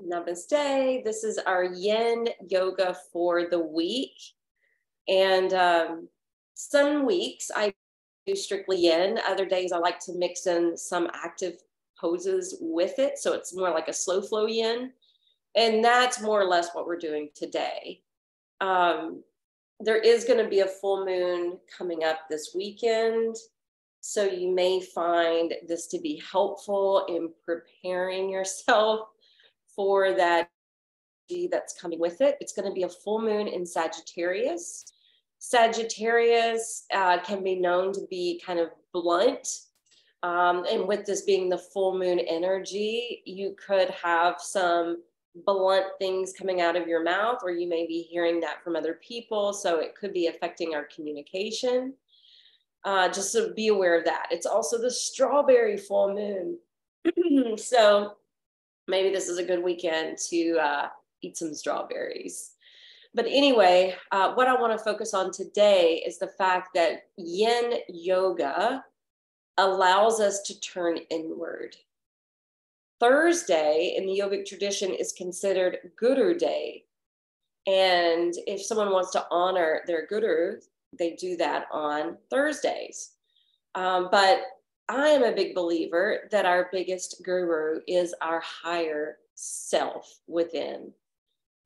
Namaste. This is our yin yoga for the week. And some weeks I do strictly yin. Other days I like to mix in some active poses with it. So it's more like a slow flow yin. And that's more or less what we're doing today. There is going to be a full moon coming up this weekend. So you may find this to be helpful in preparing yourself for that that's coming with it. It's going to be a full moon in Sagittarius. Sagittarius can be known to be kind of blunt. And with this being the full moon energy, you could have some blunt things coming out of your mouth, or you may be hearing that from other people. So it could be affecting our communication. Just so be aware of that. It's also the strawberry full moon. So maybe this is a good weekend to eat some strawberries. But anyway, what I want to focus on today is the fact that yin yoga allows us to turn inward. Thursday in the yogic tradition is considered Guru Day. And if someone wants to honor their guru, they do that on Thursdays. But I am a big believer that our biggest guru is our higher self within.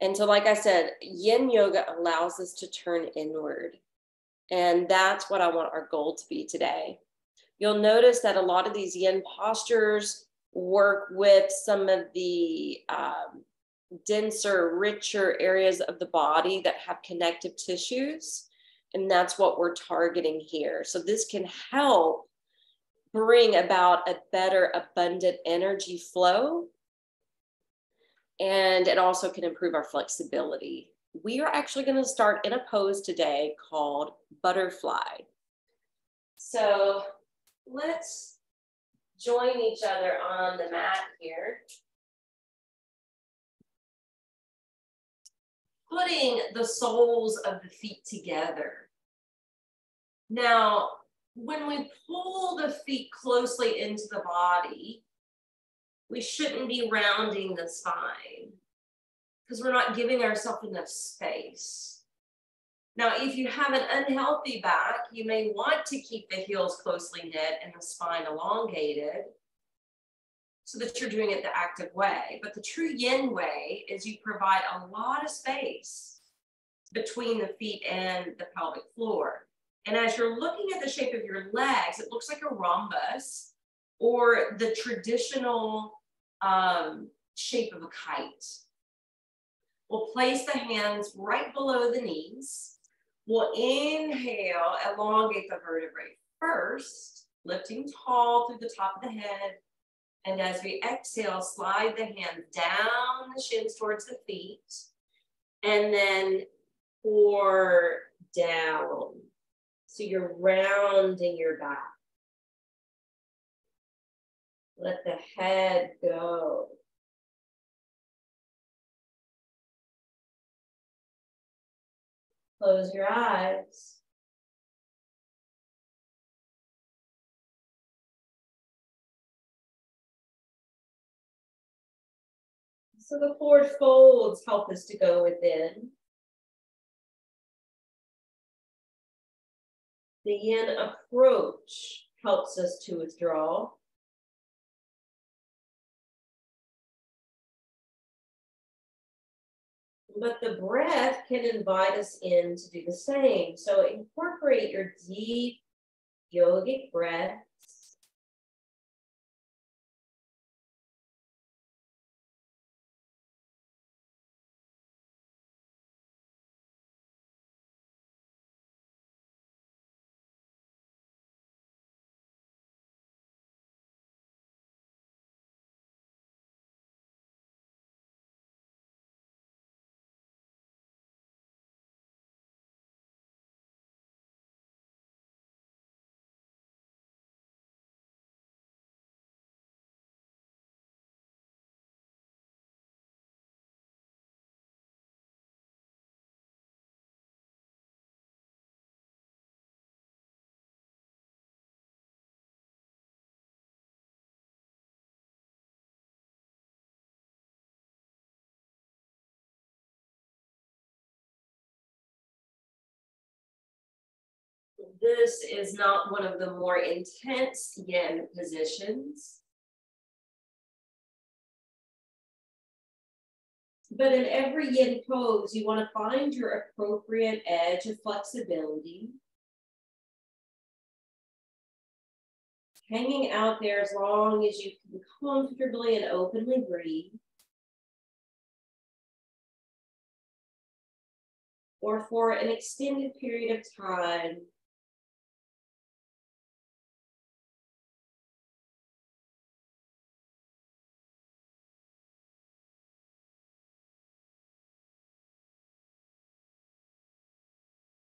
And so, like I said, yin yoga allows us to turn inward. And that's what I want our goal to be today. You'll notice that a lot of these yin postures work with some of the denser, richer areas of the body that have connective tissues. And that's what we're targeting here. So this can help bring about a better, abundant energy flow. And it also can improve our flexibility. We are actually going to start in a pose today called butterfly. So let's join each other on the mat here. Putting the soles of the feet together. Now, when we pull the feet closely into the body, we shouldn't be rounding the spine because we're not giving ourselves enough space. Now, if you have an unhealthy back, you may want to keep the heels closely knit and the spine elongated so that you're doing it the active way. But the true yin way is you provide a lot of space between the feet and the pelvic floor. And as you're looking at the shape of your legs, it looks like a rhombus or the traditional shape of a kite. We'll place the hands right below the knees. We'll inhale, elongate the vertebrae first, lifting tall through the top of the head. And as we exhale, slide the hands down the shins towards the feet. And then pour down. So you're rounding your back. Let the head go. Close your eyes. So the forward folds help us to go within. The yin approach helps us to withdraw. But the breath can invite us in to do the same. So incorporate your deep yogic breath. This is not one of the more intense yin positions. But in every yin pose, you want to find your appropriate edge of flexibility. Hanging out there as long as you can comfortably and openly breathe. Or for an extended period of time.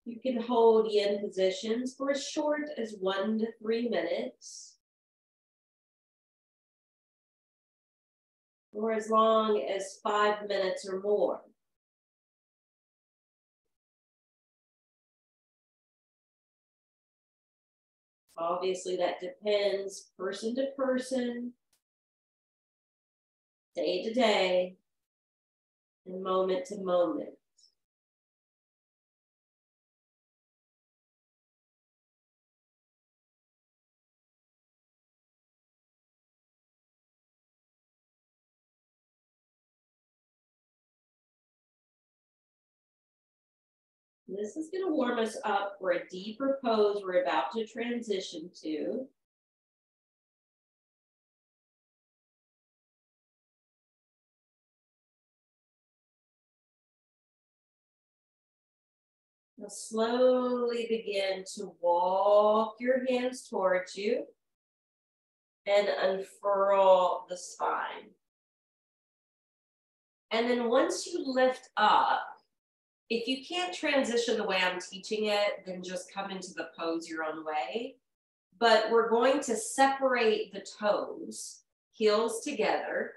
You can hold yin positions for as short as 1 to 3 minutes. Or as long as 5 minutes or more. Obviously, that depends person to person, day to day, and moment to moment. This is going to warm us up for a deeper pose we're about to transition to. Now slowly begin to walk your hands towards you and unfurl the spine. And then once you lift up, if you can't transition the way I'm teaching it, then just come into the pose your own way. But we're going to separate the toes, heels together.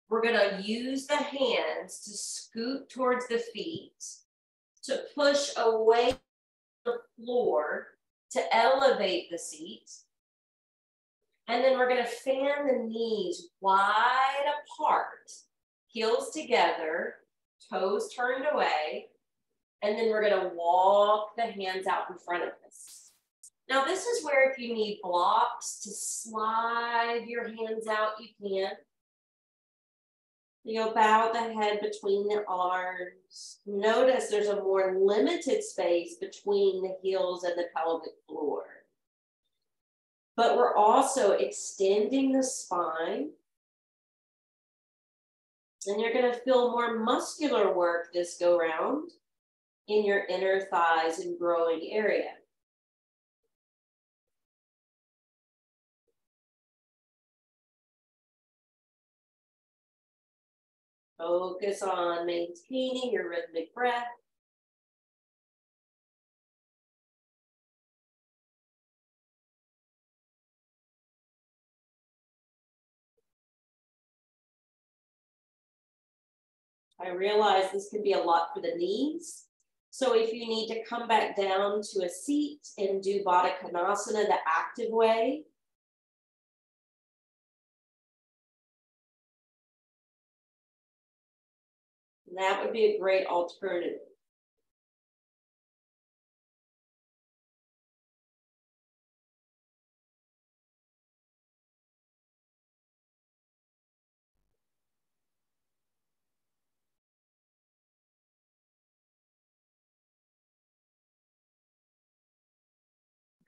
We're going to use the hands to scoot towards the feet, to push away from the floor, to elevate the seat. And then we're going to fan the knees wide apart, heels together, toes turned away. And then we're going to walk the hands out in front of us. Now, this is where if you need blocks to slide your hands out, you can. You'll bow the head between the arms. Notice there's a more limited space between the heels and the pelvic floor. But we're also extending the spine. And you're going to feel more muscular work this go round in your inner thighs and growing area. Focus on maintaining your rhythmic breath. I realize this can be a lot for the knees. So if you need to come back down to a seat and do Baddha Konasana the active way, that would be a great alternative.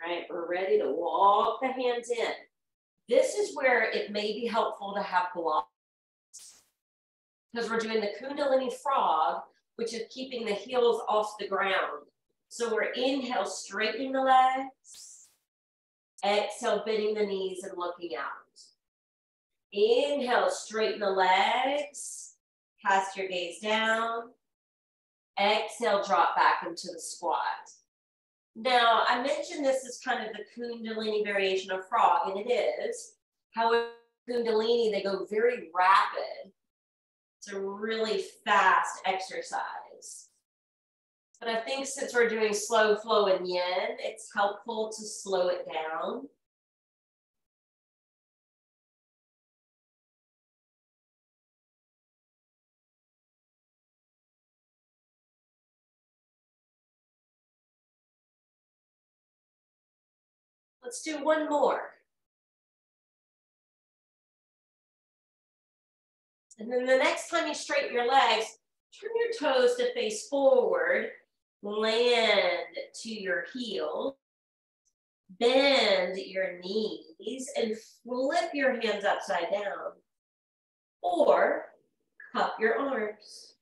All right, we're ready to walk the hands in. This is where it may be helpful to have blocks because we're doing the Kundalini frog, which is keeping the heels off the ground. So we're inhale, straightening the legs. Exhale, bending the knees and looking out. Inhale, straighten the legs. Cast your gaze down. Exhale, drop back into the squat. Now, I mentioned this is kind of the Kundalini variation of frog, and it is. However, Kundalini, they go very rapid. It's a really fast exercise. But I think since we're doing slow flow and yin, it's helpful to slow it down. Let's do one more. And then the next time you straighten your legs, turn your toes to face forward, land to your heels, bend your knees, and flip your hands upside down. Or cup your arms.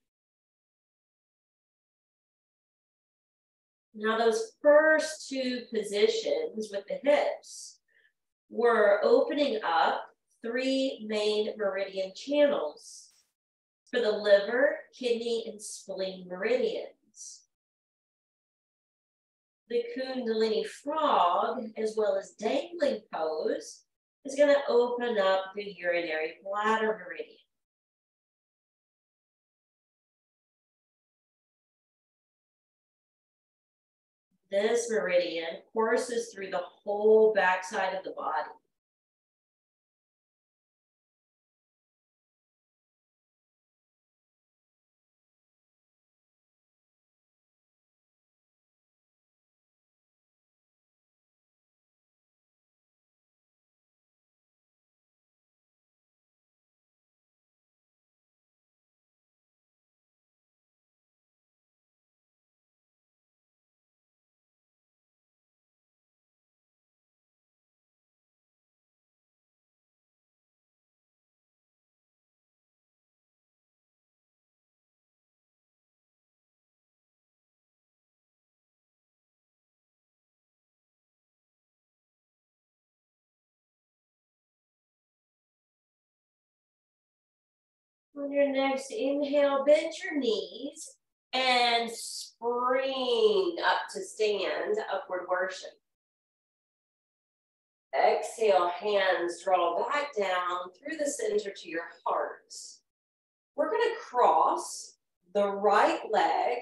Now those first two positions with the hips, we're opening up 3 main meridian channels for the liver, kidney, and spleen meridians. The Kundalini frog, as well as dangling pose, is going to open up the urinary bladder meridian. This meridian courses through the whole backside of the body. On your next inhale, bend your knees and spring up to stand, upward worship. Exhale, hands draw back down through the center to your heart. We're going to cross the right leg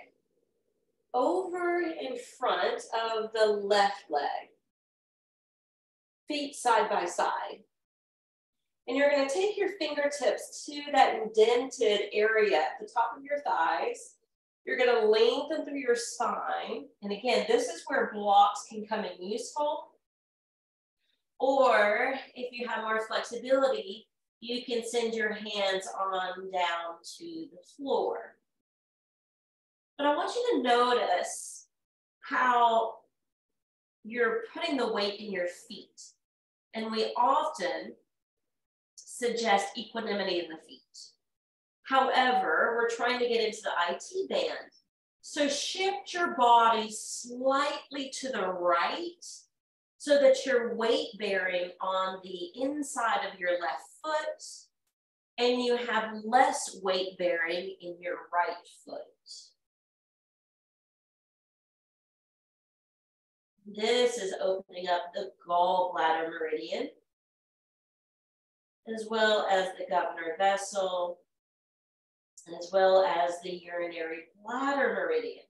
over in front of the left leg. Feet side by side. And you're going to take your fingertips to that indented area at the top of your thighs. You're going to lengthen through your spine. And again, this is where blocks can come in useful. Or if you have more flexibility, you can send your hands on down to the floor. But I want you to notice how you're putting the weight in your feet. And we often suggest equanimity in the feet. However, we're trying to get into the IT band. So shift your body slightly to the right so that you're weight bearing on the inside of your left foot and you have less weight bearing in your right foot. This is opening up the gallbladder meridian, as well as the governor vessel, as well as the urinary bladder meridian.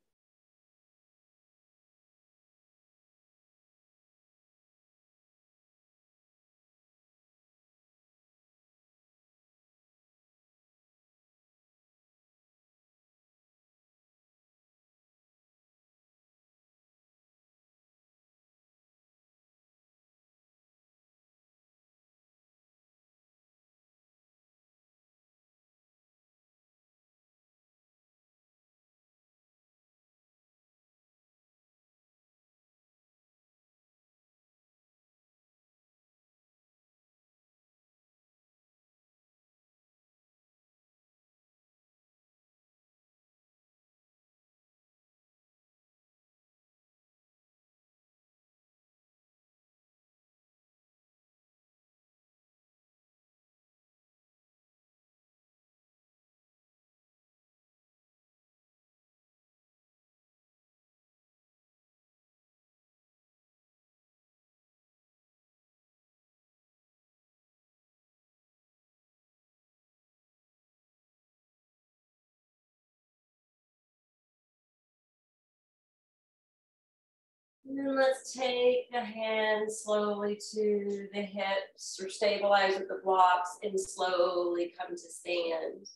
And then let's take the hands slowly to the hips or stabilize with the blocks and slowly come to stand.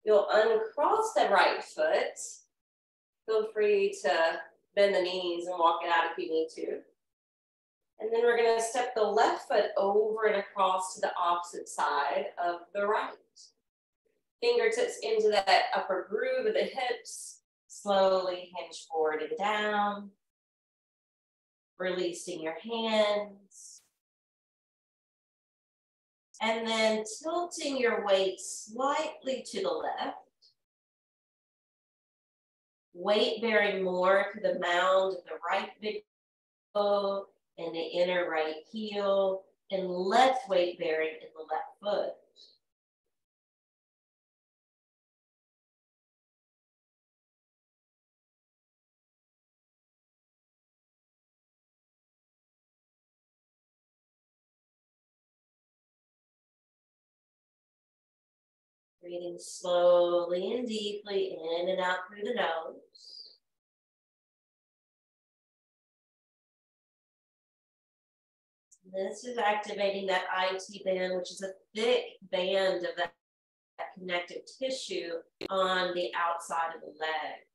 You'll uncross the right foot. Feel free to bend the knees and walk it out if you need to. And then we're going to step the left foot over and across to the opposite side of the right. Fingertips into that upper groove of the hips. Slowly hinge forward and down. Releasing your hands. And then tilting your weight slightly to the left. Weight bearing more to the mound of the right big toe and the inner right heel, and less weight bearing in the left foot. Breathing slowly and deeply in and out through the nose. This is activating that IT band, which is a thick band of that connective tissue on the outside of the leg.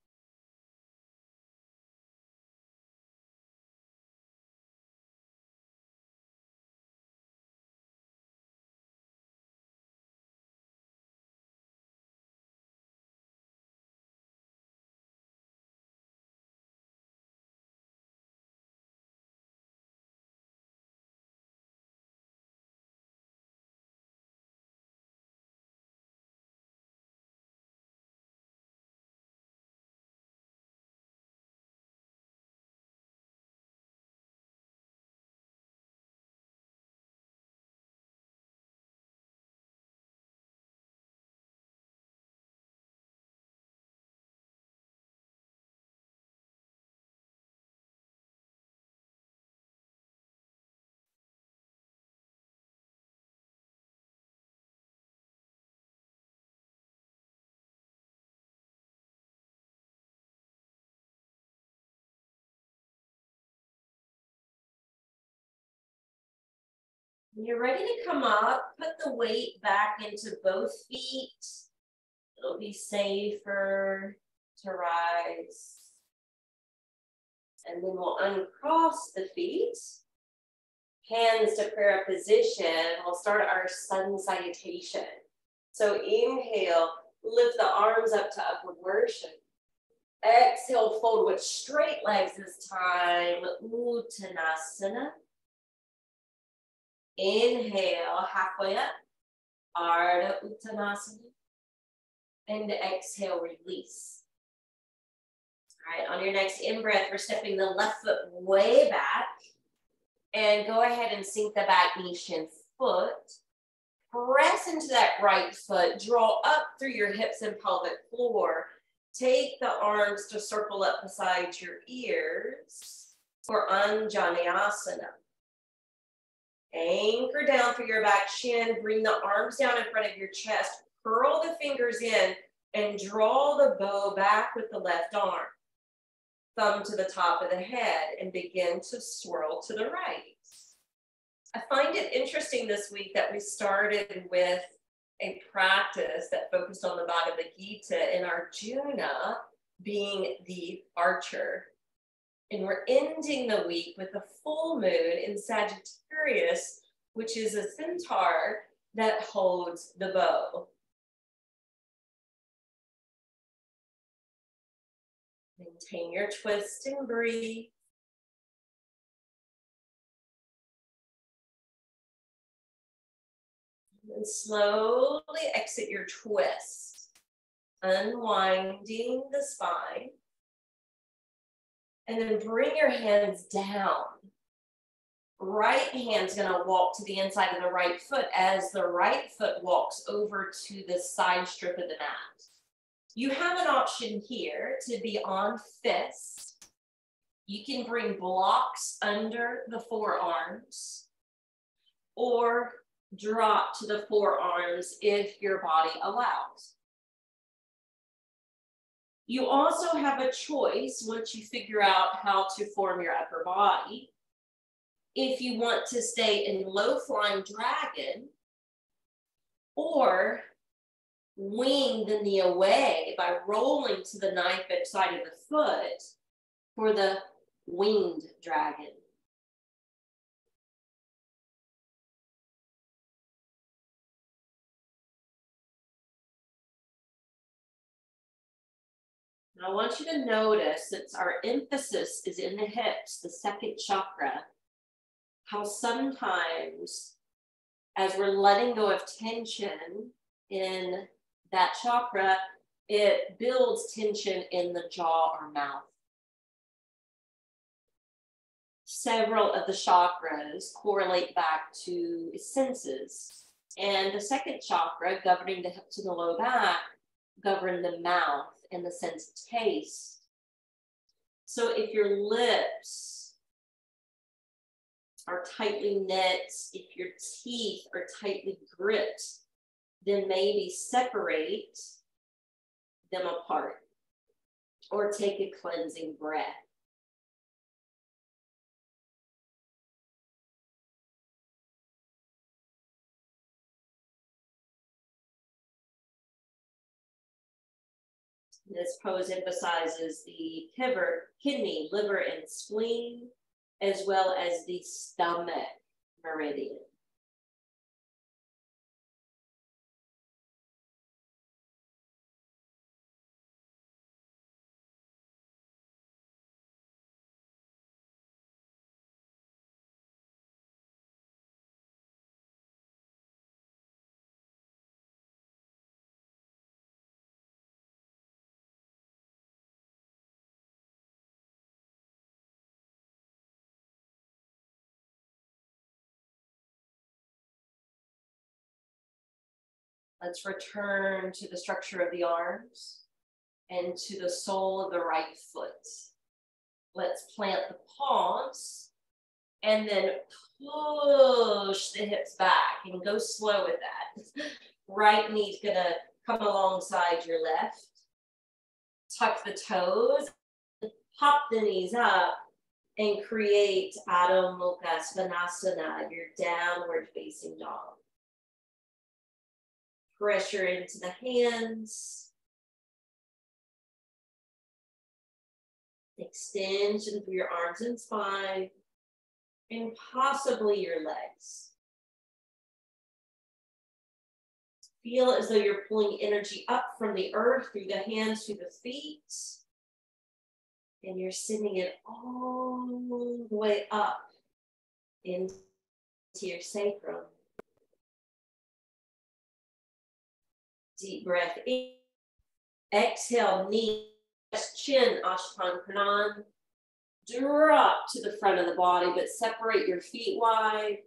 When you're ready to come up, put the weight back into both feet. It'll be safer to rise. And then we'll uncross the feet. Hands to prayer position. We'll start our sun salutation. So inhale, lift the arms up to upward worship. Exhale, fold with straight legs this time. Uttanasana. Inhale, halfway up. Ardha Uttanasana. And exhale, release. All right, on your next in-breath, we're stepping the left foot way back. And go ahead and sink the back knee, shin, foot. Press into that right foot. Draw up through your hips and pelvic floor. Take the arms to circle up beside your ears for Anjaneyasana. Anchor down through your back shin. Bring the arms down in front of your chest. Curl the fingers in and draw the bow back with the left arm. Thumb to the top of the head and begin to swirl to the right. I find it interesting this week that we started with a practice that focused on the Bhagavad Gita and Arjuna being the archer. And we're ending the week with a full moon in Sagittarius, which is a centaur that holds the bow. Maintain your twist and breathe. And slowly exit your twist, unwinding the spine. And then bring your hands down. Right hand's gonna walk to the inside of the right foot as the right foot walks over to the side strip of the mat. You have an option here to be on fist. You can bring blocks under the forearms or drop to the forearms if your body allows. You also have a choice once you figure out how to form your upper body. If you want to stay in low flying dragon or wing the knee away by rolling to the knife edge side of the foot for the winged dragon. I want you to notice, since our emphasis is in the hips, the second chakra, how sometimes as we're letting go of tension in that chakra, it builds tension in the jaw or mouth. Several of the chakras correlate back to senses. And the second chakra, governing the hips and the low back, govern the mouth and the sense of taste. So if your lips are tightly knit, if your teeth are tightly gripped, then maybe separate them apart or take a cleansing breath. This pose emphasizes the kidney, liver, and spleen, as well as the stomach meridian. Let's return to the structure of the arms and to the sole of the right foot. Let's plant the palms and then push the hips back and go slow with that. Right knee's gonna come alongside your left. Tuck the toes, pop the knees up, and create Adho Mukha Svanasana, your downward facing dog. Pressure into the hands. Extension through your arms and spine, and possibly your legs. Feel as though you're pulling energy up from the earth through the hands to the feet, and you're sending it all the way up into your sacrum. Deep breath in. Exhale, knee, chin, Ashtanga Pranam. Drop to the front of the body, but separate your feet wide,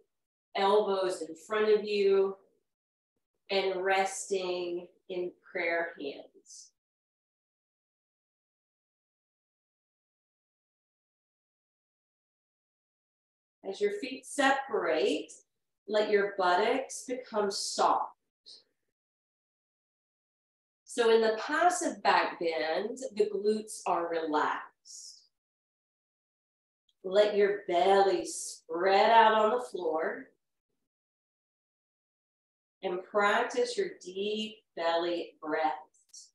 elbows in front of you, and resting in prayer hands. As your feet separate, let your buttocks become soft. So in the passive back bend, the glutes are relaxed. Let your belly spread out on the floor and practice your deep belly breaths.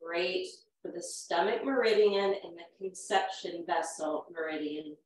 Great for the stomach meridian and the conception vessel meridian.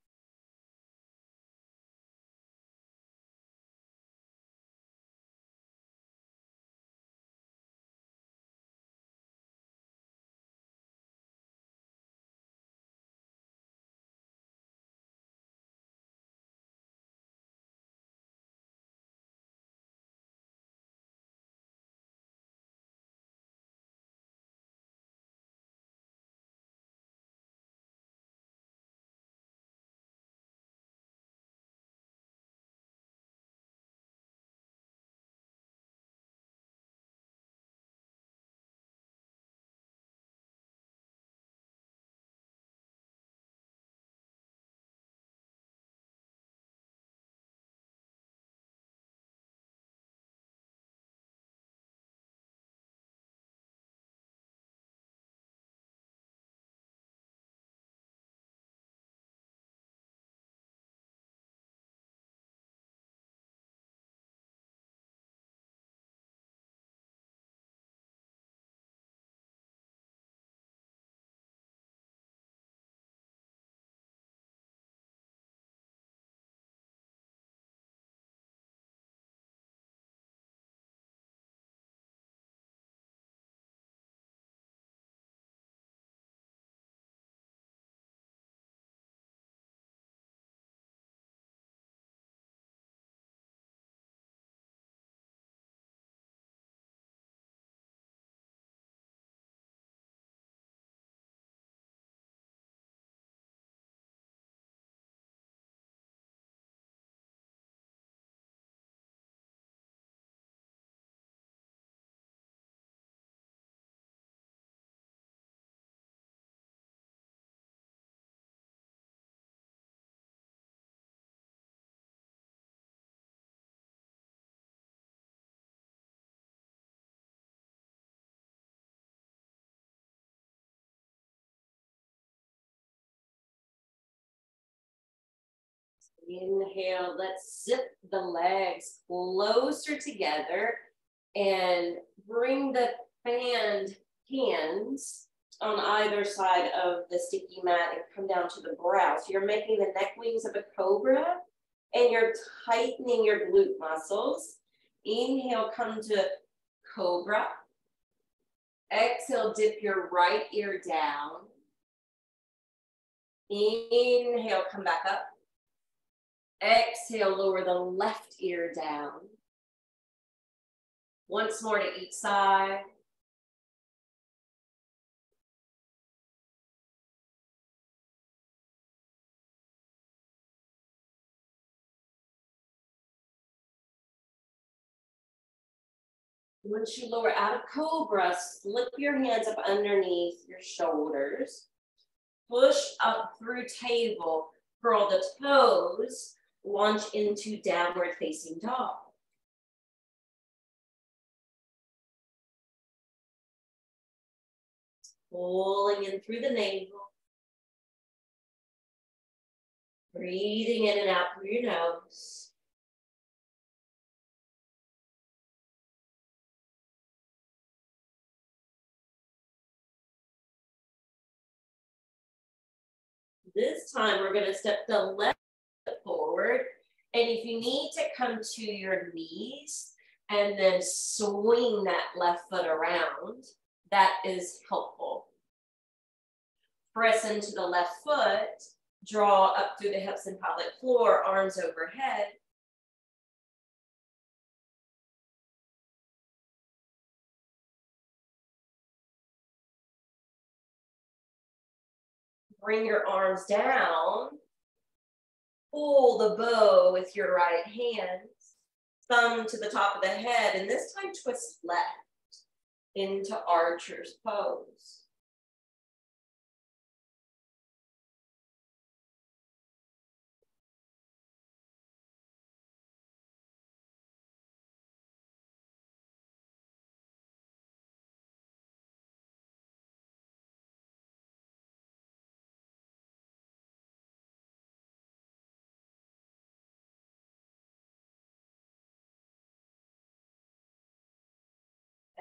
Inhale, let's zip the legs closer together and bring the fanned hands on either side of the sticky mat and come down to the brow. So you're making the neck wings of a cobra and you're tightening your glute muscles. Inhale, come to cobra. Exhale, dip your right ear down. Inhale, come back up. Exhale, lower the left ear down. Once more to each side. Once you lower out of cobra, slip your hands up underneath your shoulders. Push up through table, curl the toes, launch into downward facing dog. Pulling in through the navel. Breathing in and out through your nose. This time we're going to step the left foot forward. And if you need to come to your knees and then swing that left foot around, that is helpful. Press into the left foot, draw up through the hips and pelvic floor, arms overhead. Bring your arms down. Pull the bow with your right hand. Thumb to the top of the head, and this time twist left into archer's pose.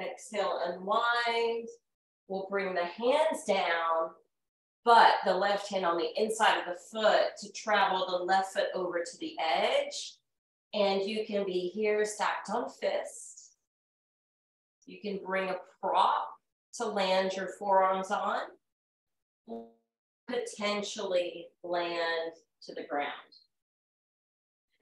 Exhale, unwind. We'll bring the hands down, but the left hand on the inside of the foot to travel the left foot over to the edge. And you can be here stacked on fist. You can bring a prop to land your forearms on. Potentially land to the ground.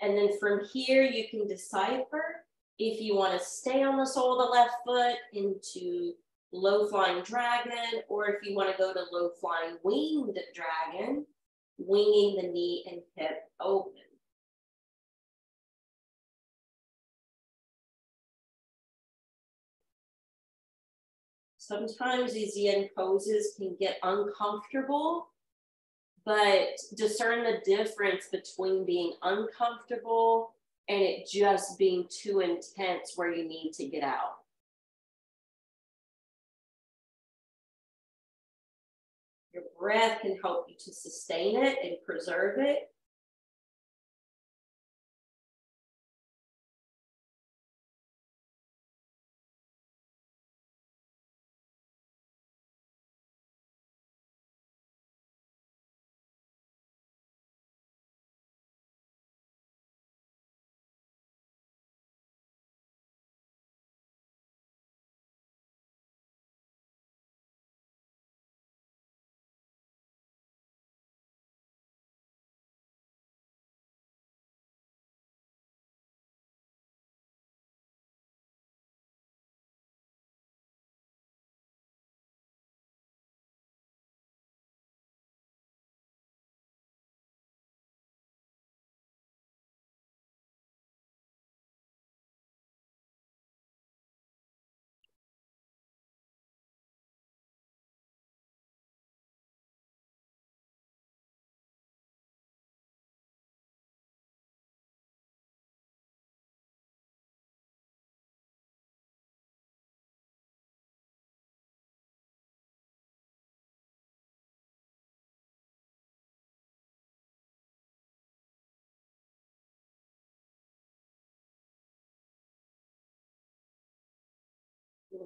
And then from here, you can decipher if you want to stay on the sole of the left foot into low flying dragon, or if you want to go to low flying winged dragon, winging the knee and hip open. Sometimes these yin poses can get uncomfortable, but discern the difference between being uncomfortable and it just being too intense where you need to get out. Your breath can help you to sustain it and preserve it.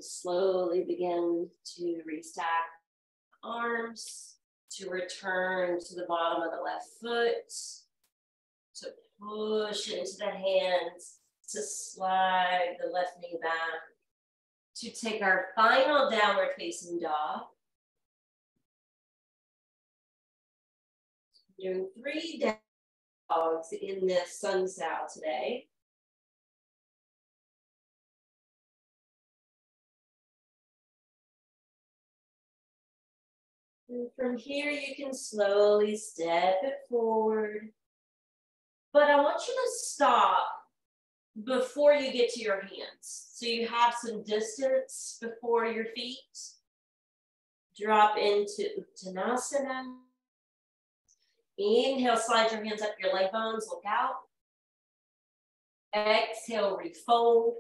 We'll slowly begin to restack arms, to return to the bottom of the left foot, to push into the hands, to slide the left knee back, to take our final downward facing dog. Doing 3 dogs in this sun sal today. And from here, you can slowly step it forward. But I want you to stop before you get to your hands. So you have some distance before your feet. Drop into Uttanasana. Inhale, slide your hands up your leg bones, look out. Exhale, refold.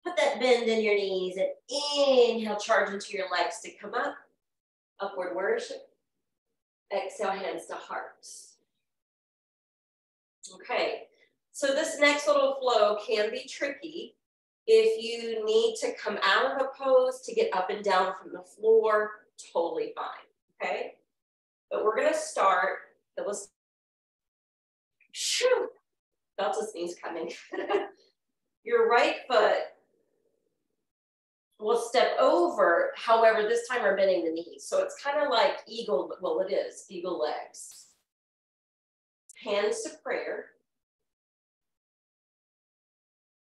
Put that bend in your knees and inhale, charge into your legs to come up. Upward worship. Exhale, hands to hearts. Okay, so this next little flow can be tricky. If you need to come out of a pose to get up and down from the floor, totally fine, okay? But we're gonna start, shoo, felt a sneeze coming. Your right foot will step over, however, this time we're bending the knees. So it's kind of like eagle, well it is, eagle legs. Hands to prayer.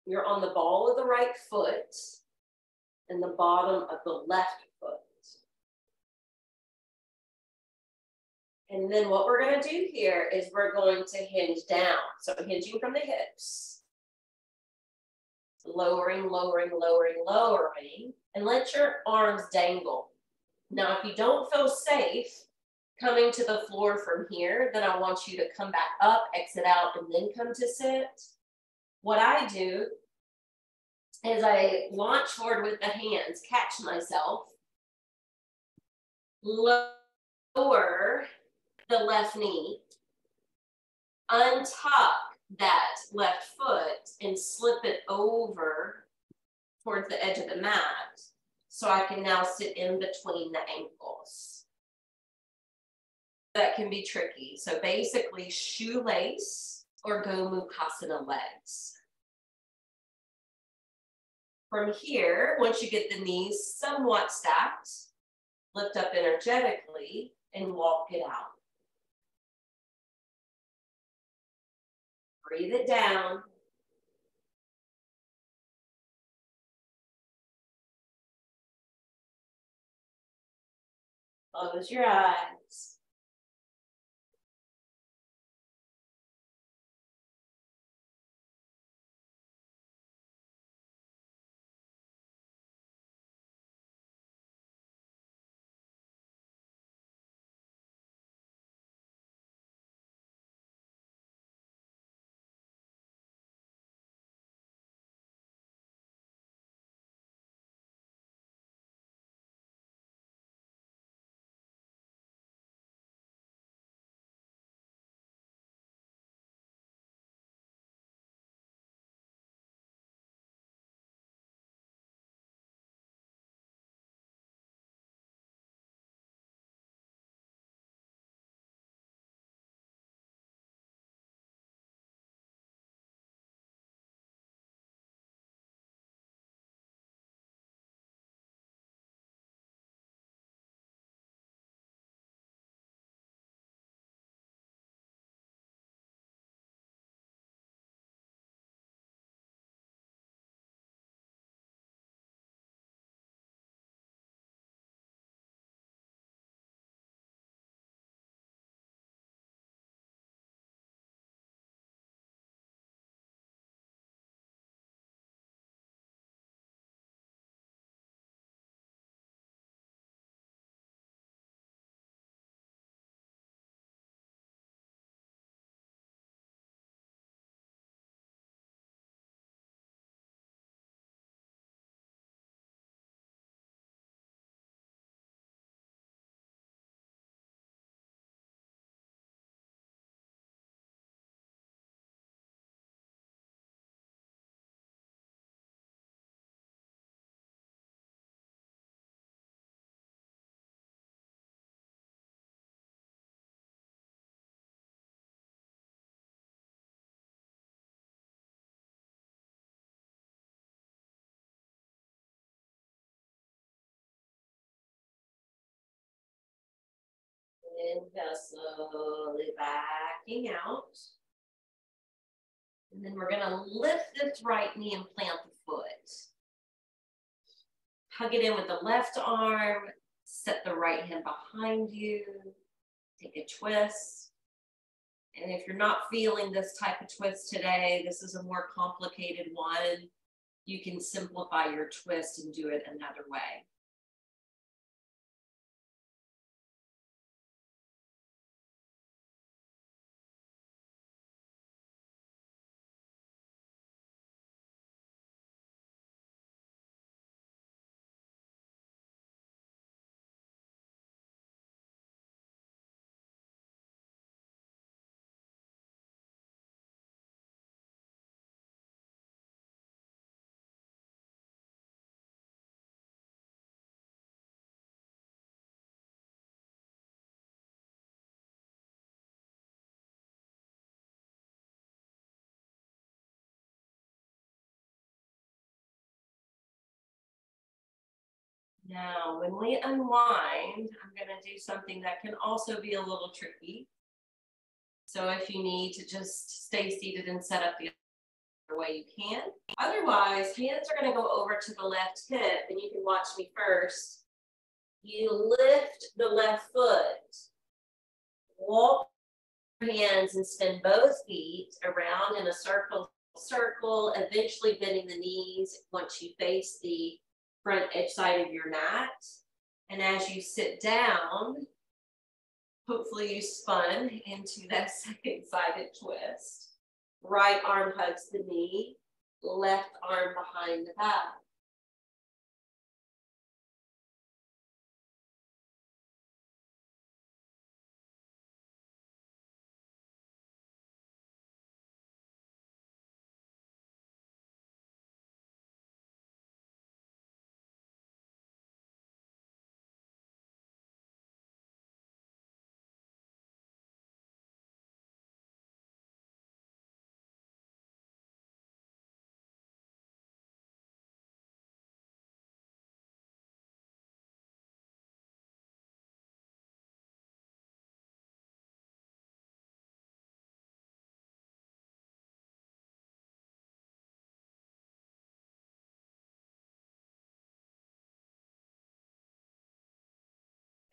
You're on the ball of the right foot and the bottom of the left foot. And then what we're going to do here is we're going to hinge down. So hinging from the hips. Lowering, lowering, lowering, lowering. And let your arms dangle. Now, if you don't feel safe coming to the floor from here, then I want you to come back up, exit out, and then come to sit. What I do is I launch forward with the hands, catch myself, lower the left knee, untuck that left foot and slip it over towards the edge of the mat so I can now sit in between the ankles. That can be tricky. So basically shoelace or Gomukhasana legs. From here, once you get the knees somewhat stacked, lift up energetically and walk it out. Breathe it down. Close your eyes. Inhale, slowly backing out. And then we're gonna lift this right knee and plant the foot. Hug it in with the left arm, set the right hand behind you, take a twist. And if you're not feeling this type of twist today, this is a more complicated one, you can simplify your twist and do it another way. Now, when we unwind, I'm gonna do something that can also be a little tricky. So if you need to just stay seated and set up the other way, you can. Otherwise, hands are gonna go over to the left hip, and you can watch me first. You lift the left foot, walk your hands and spin both feet around in a circle, eventually bending the knees once you face the front edge side of your mat. And as you sit down, hopefully you spun into that second sided twist. Right arm hugs the knee, left arm behind the back.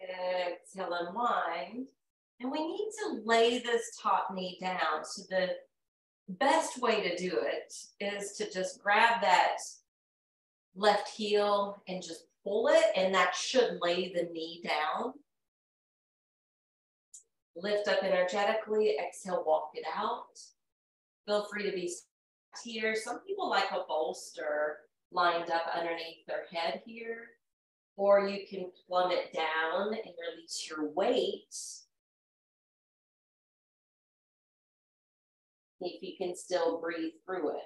Exhale, unwind. And we need to lay this top knee down. So the best way to do it is to just grab that left heel and just pull it, and that should lay the knee down. Lift up energetically, exhale, walk it out. Feel free to be here. Some people like a bolster lined up underneath their head here, or you can plummet down and release your weight. If you can still breathe through it.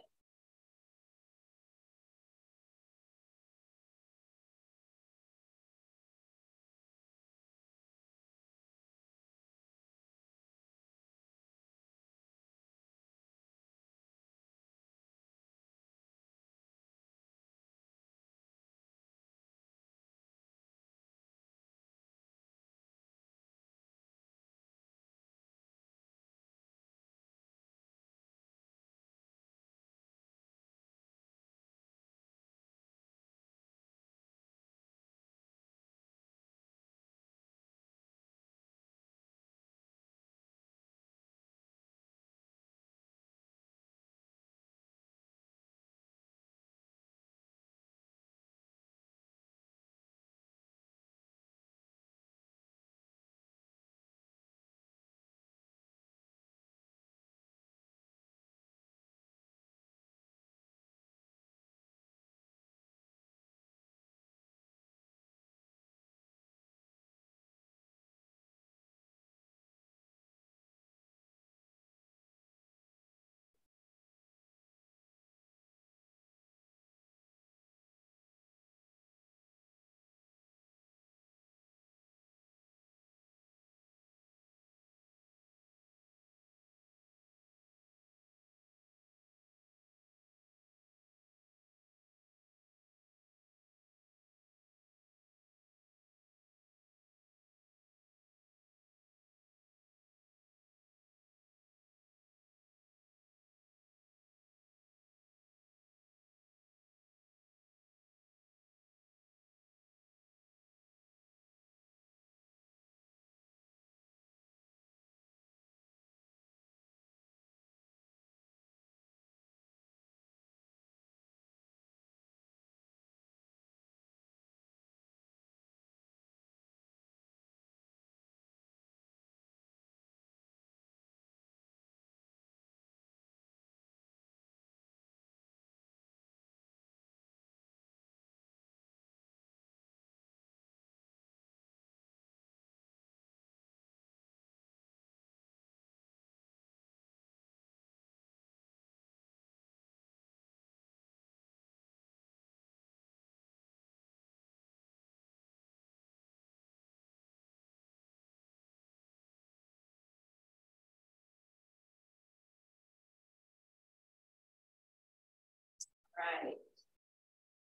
Right.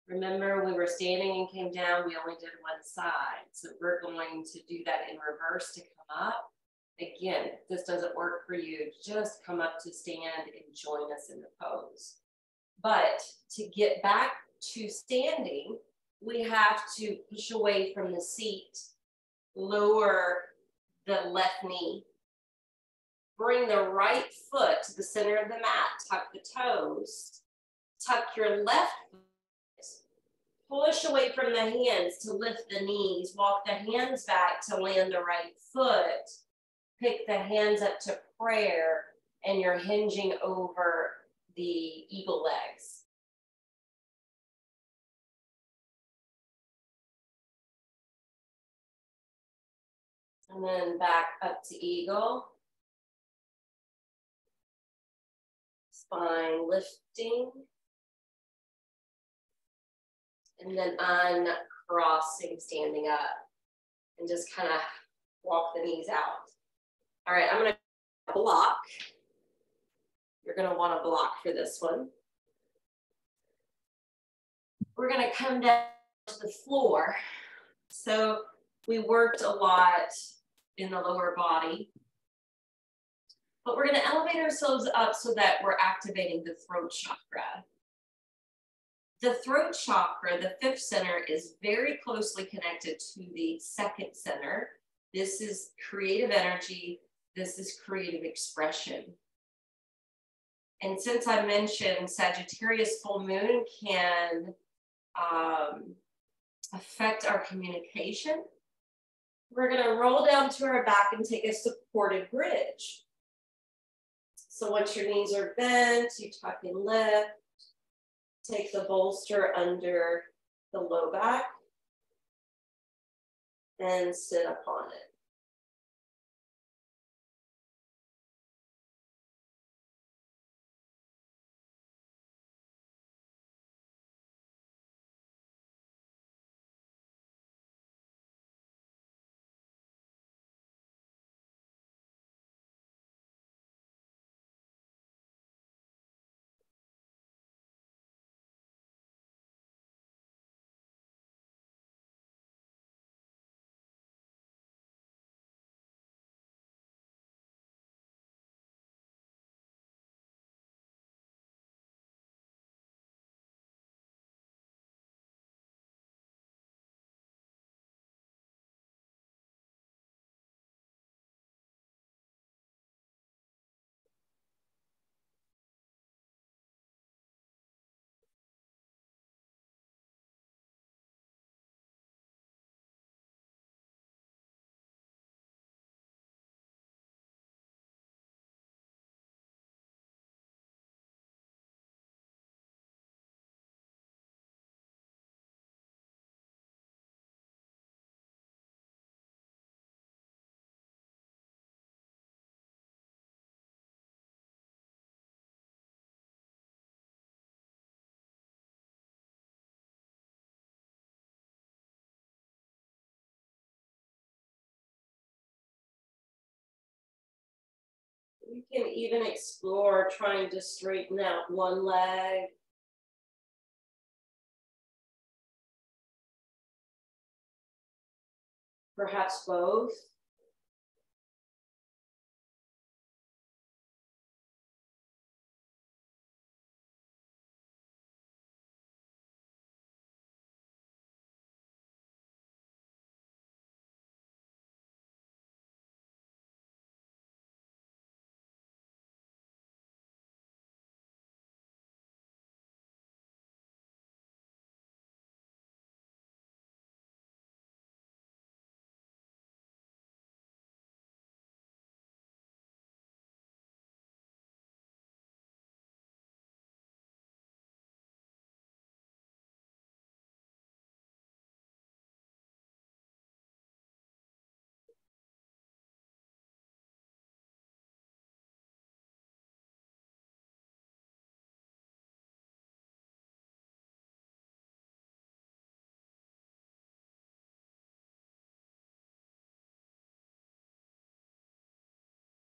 Remember, we were standing and came down, we only did one side. So we're going to do that in reverse to come up. Again, if this doesn't work for you, just come up to stand and join us in the pose. But to get back to standing, we have to push away from the seat, lower the left knee, bring the right foot to the center of the mat, tuck the toes, tuck your left foot, push away from the hands to lift the knees, walk the hands back to land the right foot, pick the hands up to prayer, and you're hinging over the eagle legs. And then back up to eagle. Spine lifting. And then uncrossing, standing up. And just kind of walk the knees out. All right, I'm gonna block. You're gonna wanna block for this one. We're gonna come down to the floor. So we worked a lot in the lower body, but we're gonna elevate ourselves up so that we're activating the throat chakra. The throat chakra, the fifth center, is very closely connected to the second center. This is creative energy. This is creative expression. And since I mentioned Sagittarius full moon can affect our communication, we're gonna roll down to our back and take a supported bridge. So once your knees are bent, you tuck and lift. Take the bolster under the low back and sit upon it. You can even explore trying to straighten out one leg. Perhaps both.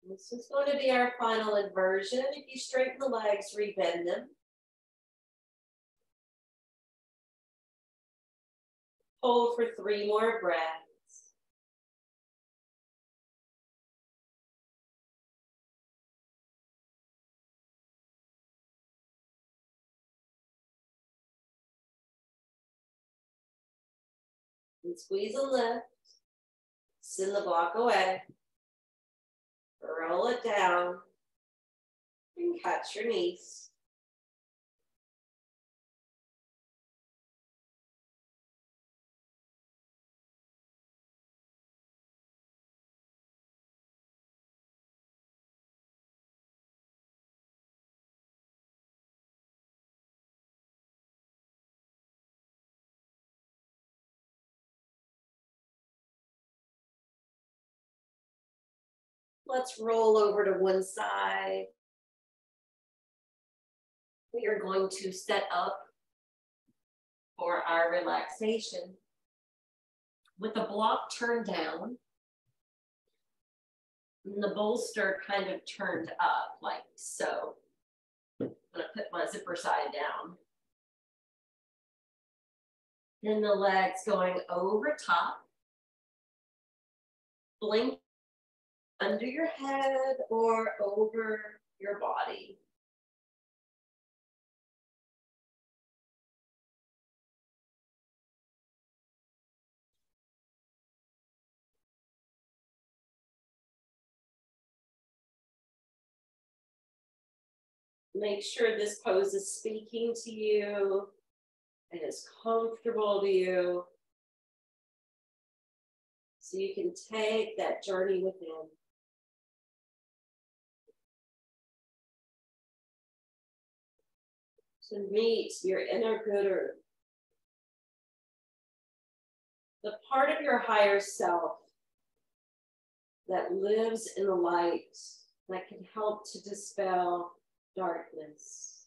This is going to be our final inversion. If you straighten the legs, rebend them. Hold for 3 more breaths. And squeeze and lift. Send the block away. Roll it down. And catch your knees. Let's roll over to one side. We are going to set up for our relaxation with the block turned down and the bolster kind of turned up like so. I'm going to put my zipper side down. Then the legs going over top. Blink under your head or over your body. Make sure this pose is speaking to you and is comfortable to you, so you can take that journey within. To meet your inner gooder, the part of your higher self that lives in the light, that can help to dispel darkness.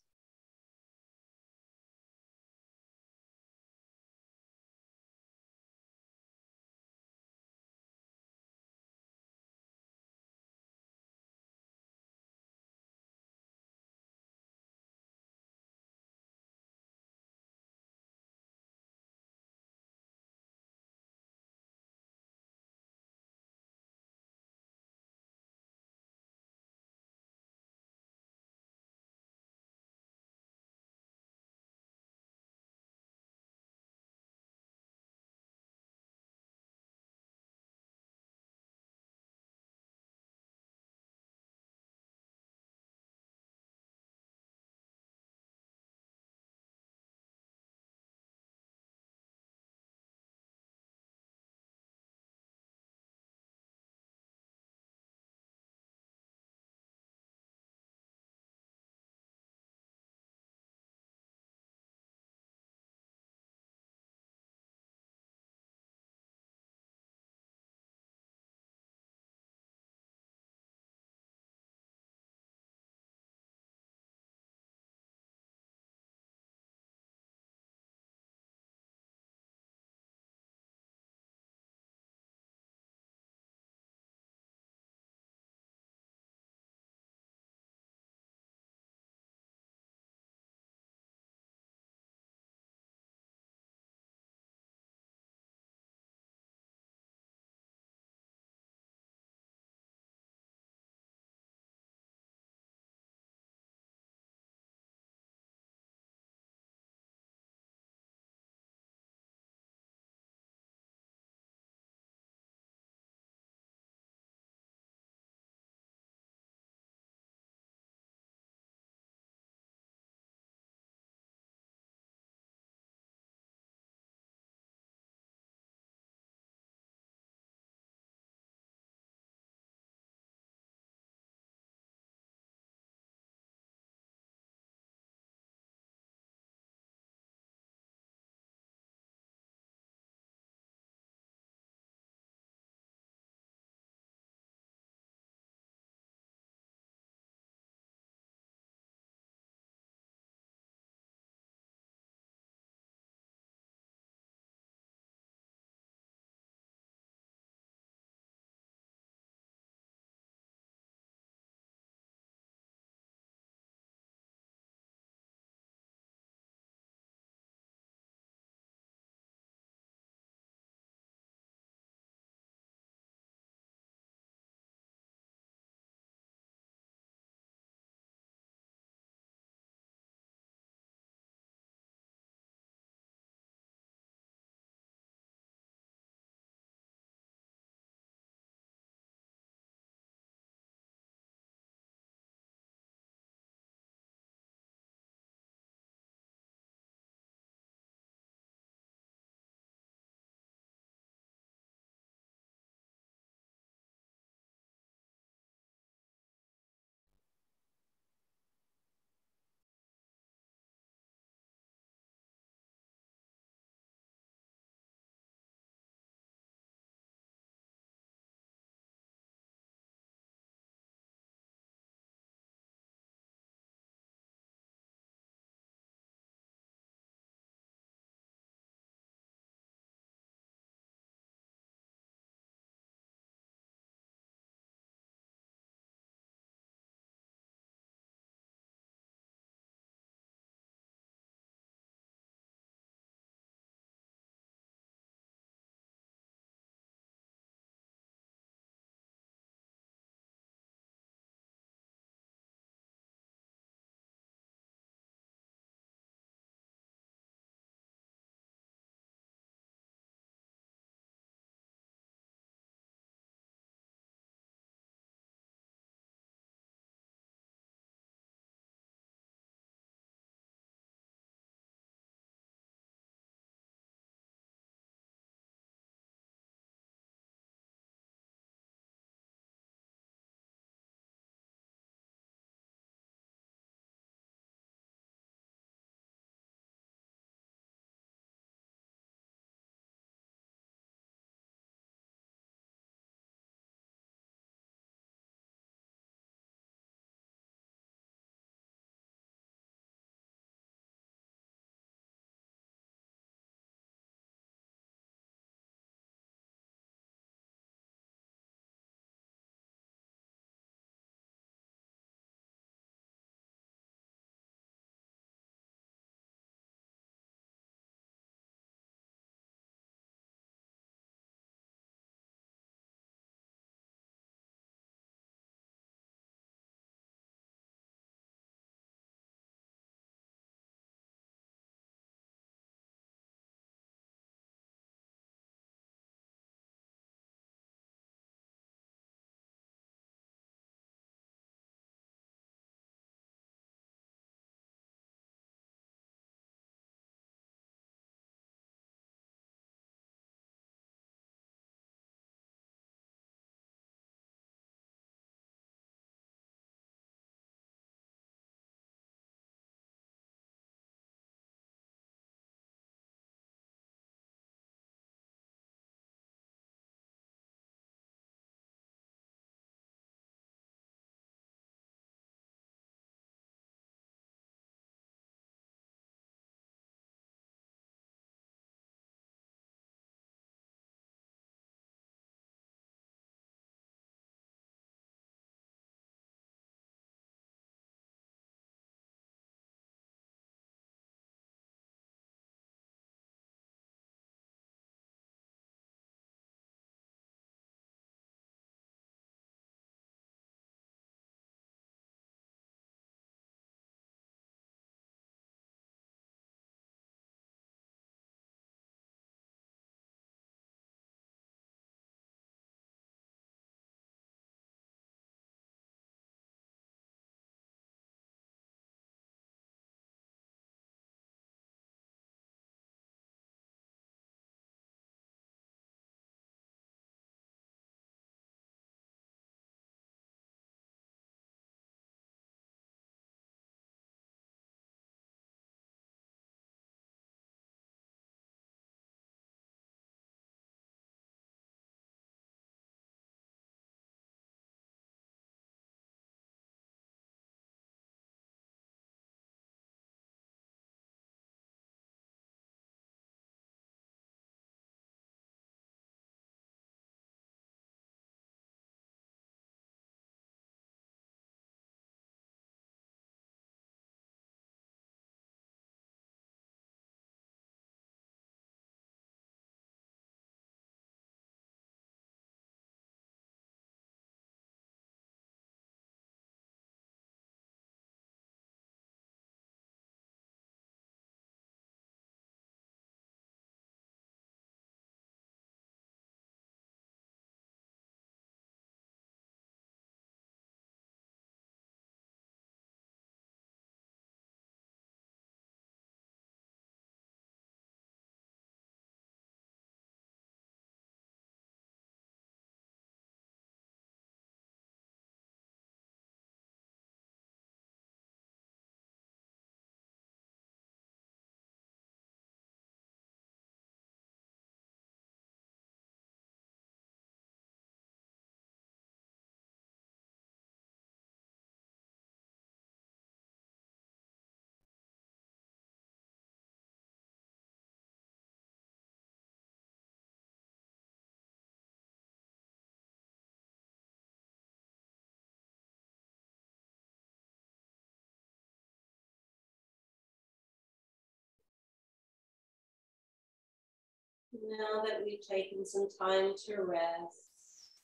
Now that we've taken some time to rest,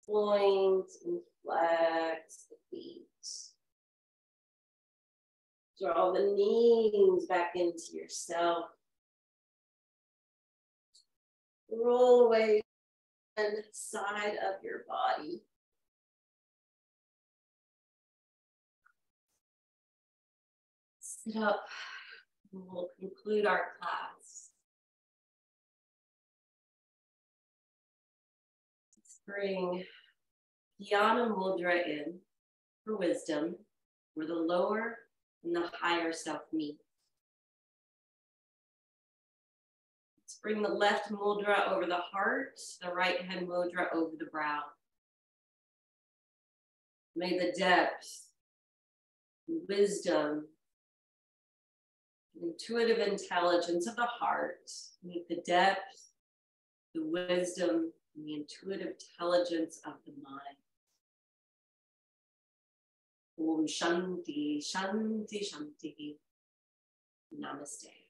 point and flex the feet. Draw the knees back into yourself. Roll away one side of your body. Sit up. We'll conclude our class. Let's bring Dhyana Mudra in for wisdom, where the lower and the higher self meet. Let's bring the left mudra over the heart, the right hand mudra over the brow. May the depth, wisdom, intuitive intelligence of the heart meet the depth, the wisdom, and the intuitive intelligence of the mind. Om Shanti, Shanti, Shanti. Namaste.